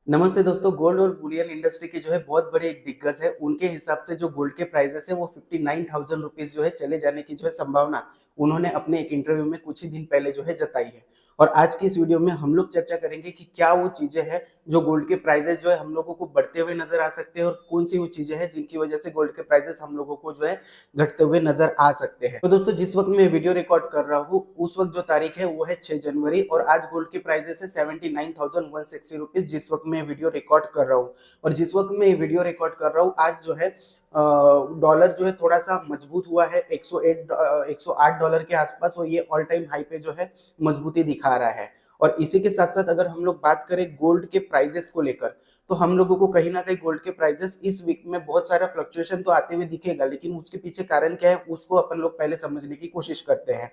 नमस्ते दोस्तों। गोल्ड और बुलियन इंडस्ट्री के जो है बहुत बड़े एक दिग्गज है। उनके हिसाब से जो गोल्ड के प्राइसेस है वो 59,000 रुपीज जो है चले जाने की जो है संभावना उन्होंने अपने एक इंटरव्यू में कुछ ही दिन पहले जो है जताई है। और आज की इस वीडियो में हम लोग चर्चा करेंगे कि क्या वो चीजें हैं जो गोल्ड के प्राइसेस जो है हम लोगों को बढ़ते हुए नजर आ सकते हैं और कौन सी वो चीजें हैं जिनकी वजह से गोल्ड के प्राइसेस हम लोगों को जो है घटते हुए नजर आ सकते हैं। तो दोस्तों, जिस वक्त मैं वीडियो रिकॉर्ड कर रहा हूँ उस वक्त जो तारीख है वो है 6 जनवरी और आज गोल्ड के प्राइसेस है 79,160 रुपीज जिस वक्त मैं वीडियो रिकॉर्ड कर रहा हूँ। और जिस वक्त मैं वीडियो रिकॉर्ड कर रहा हूँ आज जो है डॉलर जो है थोड़ा सा मजबूत हुआ है 108 डॉलर के आसपास और ये ऑल टाइम हाई पे जो है मजबूती दिखा रहा है। और इसी के साथ साथ अगर हम लोग बात करें गोल्ड के प्राइजेस को लेकर तो हम लोगों को कहीं ना कहीं गोल्ड के प्राइजेस इस वीक में बहुत सारा फ्लक्चुएशन तो आते हुए दिखेगा, लेकिन उसके पीछे कारण क्या है उसको अपन लोग पहले समझने की कोशिश करते हैं।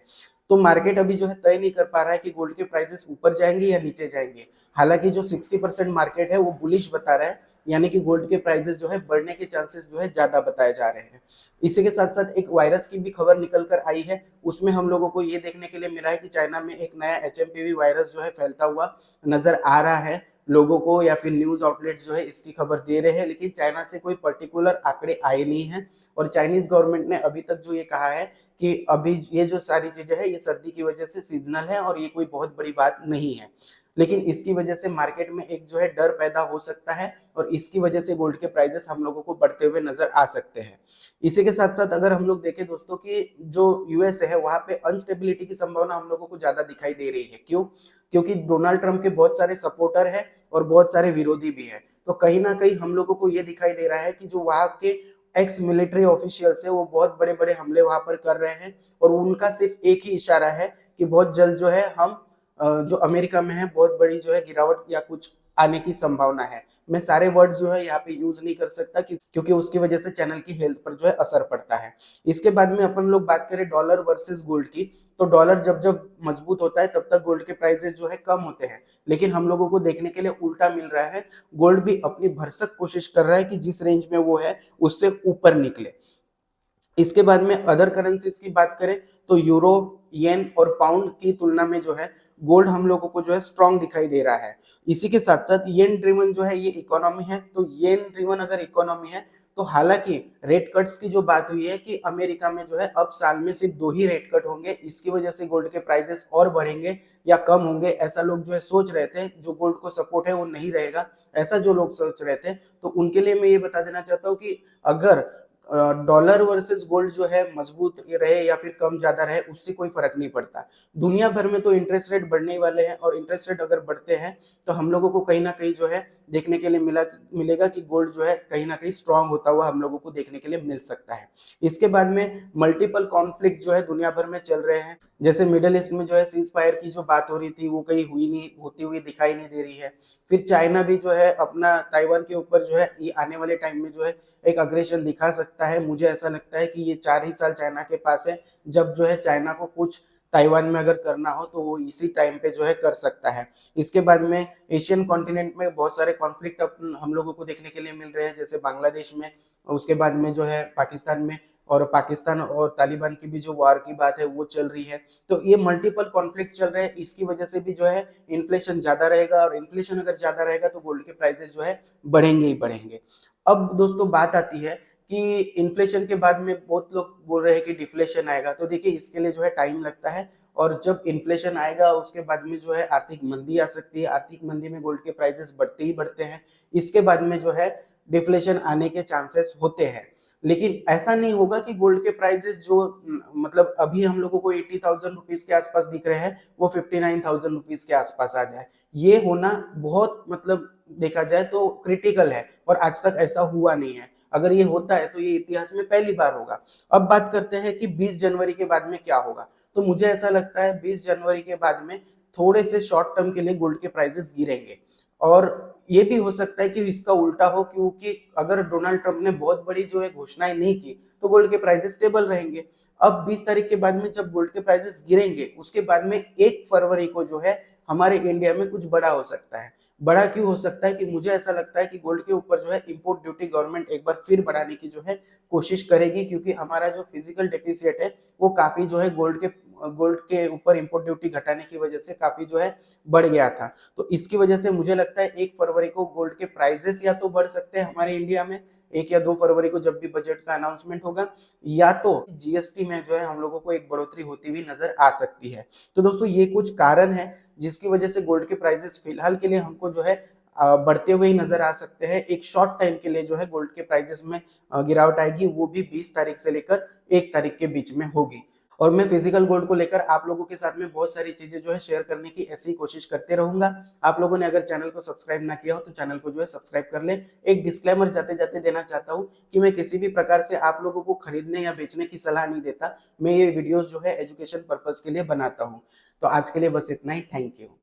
तो मार्केट अभी जो है तय नहीं कर पा रहा है कि गोल्ड के प्राइसेस ऊपर जाएंगे या नीचे जाएंगे। हालांकि जो 60% मार्केट है वो बुलिश बता रहा है, यानी कि गोल्ड के प्राइसेस जो है बढ़ने के चांसेस जो है ज्यादा बताए जा रहे हैं। इसी के साथ साथ एक वायरस की भी खबर निकल कर आई है। उसमें हम लोगों को ये देखने के लिए मिला है कि चाइना में एक नया एचएमपीवी वायरस जो है फैलता हुआ नजर आ रहा है लोगों को, या फिर न्यूज आउटलेट्स जो है इसकी खबर दे रहे हैं, लेकिन चाइना से कोई पर्टिकुलर आंकड़े आए नहीं है। और चाइनीज गवर्नमेंट ने अभी तक जो ये कहा है कि अभी ये जो सारी चीजें है ये सर्दी की वजह से सीजनल है और ये कोई बहुत बड़ी बात नहीं है। लेकिन इसकी वजह से मार्केट में एक जो है डर पैदा हो सकता है और इसकी वजह से गोल्ड के प्राइसेस हम लोगों को बढ़ते हुए नजर आ सकते हैं। इसी के साथ साथ अगर हम लोग देखें दोस्तों कि जो यूएस है वहां पे अनस्टेबिलिटी की संभावना हम लोगों को ज्यादा दिखाई दे रही है। क्यों? क्योंकि डोनाल्ड ट्रंप के बहुत सारे सपोर्टर है और बहुत सारे विरोधी भी है। तो कहीं ना कहीं हम लोगों को ये दिखाई दे रहा है कि जो वहां के एक्स मिलिट्री ऑफिशियल्स है वो बहुत बड़े बड़े हमले वहां पर कर रहे हैं और उनका सिर्फ एक ही इशारा है कि बहुत जल्द जो है हम जो अमेरिका में है बहुत बड़ी जो है गिरावट या कुछ आने की संभावना है। मैं सारे वर्ड्स जो है यहाँ पे यूज नहीं कर सकता क्योंकि उसकी वजह से चैनल की हेल्थ पर जो है असर पड़ता है। इसके बाद में अपन लोग बात करें डॉलर वर्सेस गोल्ड की, तो डॉलर जब जब मजबूत होता है तब तक गोल्ड के प्राइसेस जो है कम होते हैं, लेकिन हम लोगों को देखने के लिए उल्टा मिल रहा है। गोल्ड भी अपनी भरसक कोशिश कर रहा है कि जिस रेंज में वो है उससे ऊपर निकले। इसके बाद में अदर करेंसीज की बात करें तो यूरो, येन और पाउंड की तुलना में जो है गोल्ड हम लोगों को जो है स्ट्रांग दिखाई दे रहा है। इसी के साथ साथ येन ड्रिवन जो है ये इकोनॉमी है, तो येन ड्रिवन अगर इकोनॉमी है तो हालांकि रेट कट्स की जो बात हुई है कि अमेरिका में जो है अब साल में सिर्फ 2 ही रेट कट होंगे, इसकी वजह से गोल्ड के प्राइसेस और बढ़ेंगे या कम होंगे ऐसा लोग जो है सोच रहे थे। जो गोल्ड को सपोर्ट है वो नहीं रहेगा ऐसा जो लोग सोच रहे थे, तो उनके लिए मैं ये बता देना चाहता हूँ कि अगर डॉलर वर्सेस गोल्ड जो है मजबूत रहे या फिर कम ज्यादा रहे उससे कोई फर्क नहीं पड़ता। दुनिया भर में तो इंटरेस्ट रेट बढ़ने वाले हैं और इंटरेस्ट रेट अगर बढ़ते हैं तो हम लोगों को कहीं ना कहीं जो है देखने के लिए मिलेगा कि गोल्ड जो है कहीं ना कहीं स्ट्रांग होता हुआ हम लोगों को देखने के लिए मिल सकता है। इसके बाद में मल्टीपल कॉन्फ्लिक्ट जो है दुनिया भर में चल रहे हैं। जैसे मिडल ईस्ट में जो है सीज फायर की जो बात हो रही थी वो कहीं हुई नहीं, होती हुई दिखाई नहीं दे रही है। फिर चाइना भी जो है अपना ताइवान के ऊपर जो है ये आने वाले टाइम में जो है एक अग्रेशन दिखा सकता है। मुझे ऐसा लगता है कि ये 4 ही साल चाइना के पास है, जब जो है चाइना को कुछ ताइवान में अगर करना हो तो वो इसी टाइम पे जो है कर सकता है। इसके बाद में एशियन कॉन्टिनेंट में बहुत सारे कॉन्फ्लिक्ट हम लोगों को देखने के लिए मिल रहे हैं, जैसे बांग्लादेश में, उसके बाद में जो है पाकिस्तान में, और पाकिस्तान और तालिबान की भी जो वार की बात है वो चल रही है। तो ये मल्टीपल कॉन्फ्लिक्ट चल रहे हैं, इसकी वजह से भी जो है इन्फ्लेशन ज्यादा रहेगा और इन्फ्लेशन अगर ज्यादा रहेगा तो गोल्ड के प्राइसेस जो है बढ़ेंगे ही बढ़ेंगे। अब दोस्तों बात आती है कि इन्फ्लेशन के बाद में बहुत लोग बोल रहे हैं कि डिफ्लेशन आएगा, तो देखिए इसके लिए जो है टाइम लगता है और जब इन्फ्लेशन आएगा उसके बाद में जो है आर्थिक मंदी आ सकती है। आर्थिक मंदी में गोल्ड के प्राइसेस बढ़ते ही बढ़ते हैं, इसके बाद में जो है डिफ्लेशन आने के चांसेस होते हैं। लेकिन ऐसा नहीं होगा कि गोल्ड के प्राइसेस जो मतलब अभी हम लोगों को 80,000 रुपीज के आसपास दिख रहे हैं वो 59,000 रुपीज के आसपास आ जाए। ये होना बहुत मतलब देखा जाए तो क्रिटिकल है और आज तक ऐसा हुआ नहीं है। अगर ये होता है तो ये इतिहास में पहली बार होगा। अब बात करते हैं कि 20 जनवरी के बाद में क्या होगा। तो मुझे ऐसा लगता है 20 जनवरी के बाद में थोड़े से शॉर्ट टर्म के लिए गोल्ड के प्राइसेस गिरेंगे और ये भी हो सकता है कि इसका उल्टा हो, क्योंकि अगर डोनाल्ड ट्रंप ने बहुत बड़ी जो है घोषणाएं नहीं की तो गोल्ड के प्राइसेस स्टेबल रहेंगे। अब 20 तारीख के बाद में जब गोल्ड के प्राइसेस गिरेंगे उसके बाद में 1 फरवरी को जो है हमारे इंडिया में कुछ बड़ा हो सकता है। बड़ा क्यों हो सकता है कि मुझे ऐसा लगता है कि गोल्ड के ऊपर जो है इंपोर्ट ड्यूटी गवर्नमेंट एक बार फिर बढ़ाने की जो है कोशिश करेगी, क्योंकि हमारा जो फिजिकल डेफिसिट है वो काफी जो है गोल्ड के गोल्ड के ऊपर इंपोर्ट ड्यूटी घटाने की वजह से काफी जो है बढ़ गया था। तो इसकी वजह से मुझे लगता है 1 फरवरी को गोल्ड के प्राइसेस या तो बढ़ सकते हैं हमारे इंडिया में, 1 या 2 फरवरी को जब भी बजट का अनाउंसमेंट होगा, या तो जीएसटी में जो है हम लोगों को एक बढ़ोतरी होती हुई नजर आ सकती है। तो दोस्तों ये कुछ कारण है जिसकी वजह से गोल्ड के प्राइसेस फिलहाल के लिए हमको जो है बढ़ते हुए ही नजर आ सकते हैं। एक शॉर्ट टाइम के लिए जो है गोल्ड के प्राइसेस में गिरावट आएगी, वो भी 20 तारीख से लेकर 1 तारीख के बीच में होगी। और मैं फिजिकल गोल्ड को लेकर आप लोगों के साथ में बहुत सारी चीजें जो है शेयर करने की ऐसी ही कोशिश करते रहूंगा। आप लोगों ने अगर चैनल को सब्सक्राइब ना किया हो तो चैनल को जो है सब्सक्राइब कर लें। एक डिस्क्लेमर जाते जाते देना चाहता हूं कि मैं किसी भी प्रकार से आप लोगों को खरीदने या बेचने की सलाह नहीं देता। मैं ये वीडियोस जो है एजुकेशन पर्पज के लिए बनाता हूं। तो आज के लिए बस इतना ही। Thank you.